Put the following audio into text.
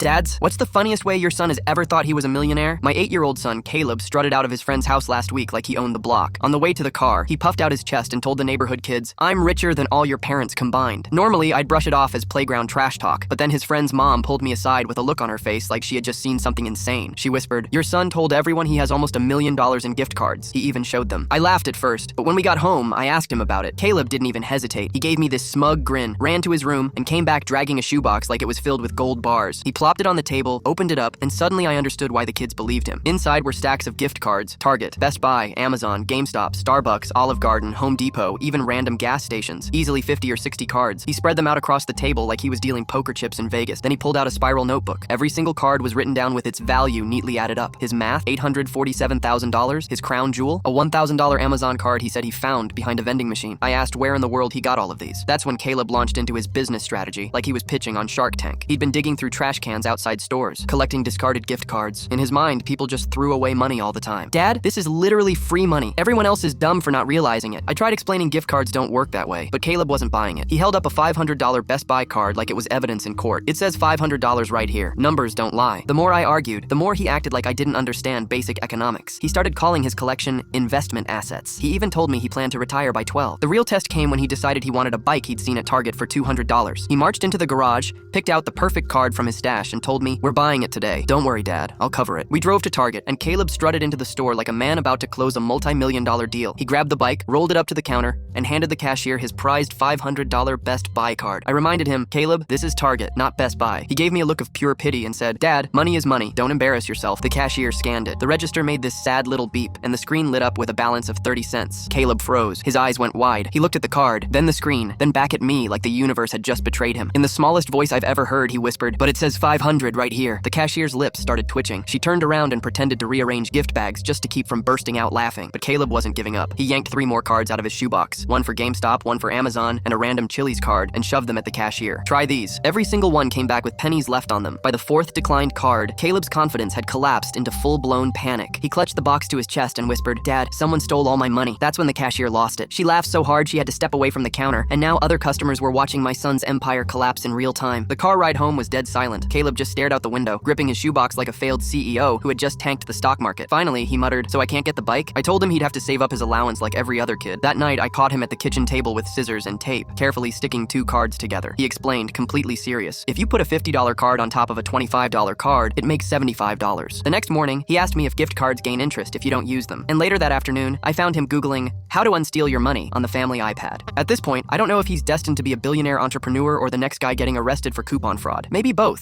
Dads, what's the funniest way your son has ever thought he was a millionaire? My 8-year-old son, Caleb, strutted out of his friend's house last week like he owned the block. On the way to the car, he puffed out his chest and told the neighborhood kids, "I'm richer than all your parents combined." Normally, I'd brush it off as playground trash talk, but then his friend's mom pulled me aside with a look on her face like she had just seen something insane. She whispered, "Your son told everyone he has almost $1 million in gift cards. He even showed them." I laughed at first, but when we got home, I asked him about it. Caleb didn't even hesitate. He gave me this smug grin, ran to his room, and came back dragging a shoebox like it was filled with gold bars. He plopped it on the table, opened it up, and suddenly I understood why the kids believed him. Inside were stacks of gift cards: Target, Best Buy, Amazon, GameStop, Starbucks, Olive Garden, Home Depot, even random gas stations. Easily 50 or 60 cards. He spread them out across the table like he was dealing poker chips in Vegas. Then he pulled out a spiral notebook. Every single card was written down with its value neatly added up. His math, $847,000. His crown jewel, a $1,000 Amazon card he said he found behind a vending machine. I asked where in the world he got all of these. That's when Caleb launched into his business strategy, like he was pitching on Shark Tank. He'd been digging through trash cans outside stores, collecting discarded gift cards. In his mind, people just threw away money all the time. "Dad, this is literally free money. Everyone else is dumb for not realizing it." I tried explaining gift cards don't work that way, but Caleb wasn't buying it. He held up a $500 Best Buy card like it was evidence in court. "It says $500 right here. Numbers don't lie." The more I argued, the more he acted like I didn't understand basic economics. He started calling his collection investment assets. He even told me he planned to retire by 12. The real test came when he decided he wanted a bike he'd seen at Target for $200. He marched into the garage, picked out the perfect card from his stash, and told me, "We're buying it today. Don't worry, Dad. I'll cover it." We drove to Target, and Caleb strutted into the store like a man about to close a multi-million-dollar deal. He grabbed the bike, rolled it up to the counter, and handed the cashier his prized $500 Best Buy card. I reminded him, "Caleb, this is Target, not Best Buy." He gave me a look of pure pity and said, "Dad, money is money. Don't embarrass yourself." The cashier scanned it. The register made this sad little beep, and the screen lit up with a balance of 30 cents. Caleb froze. His eyes went wide. He looked at the card, then the screen, then back at me like the universe had just betrayed him. In the smallest voice I've ever heard, he whispered, "But it says 500 right here." The cashier's lips started twitching. She turned around and pretended to rearrange gift bags just to keep from bursting out laughing. But Caleb wasn't giving up. He yanked 3 more cards out of his shoebox, one for GameStop, one for Amazon, and a random Chili's card, and shoved them at the cashier. "Try these." Every single one came back with pennies left on them. By the 4th declined card, Caleb's confidence had collapsed into full-blown panic. He clutched the box to his chest and whispered, "Dad, someone stole all my money." That's when the cashier lost it. She laughed so hard she had to step away from the counter, and now other customers were watching my son's empire collapse in real time. The car ride home was dead silent. Caleb just stared out the window, gripping his shoebox like a failed CEO who had just tanked the stock market. Finally, he muttered, "So I can't get the bike?" I told him he'd have to save up his allowance like every other kid. That night, I caught him at the kitchen table with scissors and tape, carefully sticking 2 cards together. He explained, completely serious, "If you put a $50 card on top of a $25 card, it makes $75. The next morning, he asked me if gift cards gain interest if you don't use them. And later that afternoon, I found him Googling, "How to unsteal your money" on the family iPad. At this point, I don't know if he's destined to be a billionaire entrepreneur or the next guy getting arrested for coupon fraud. Maybe both.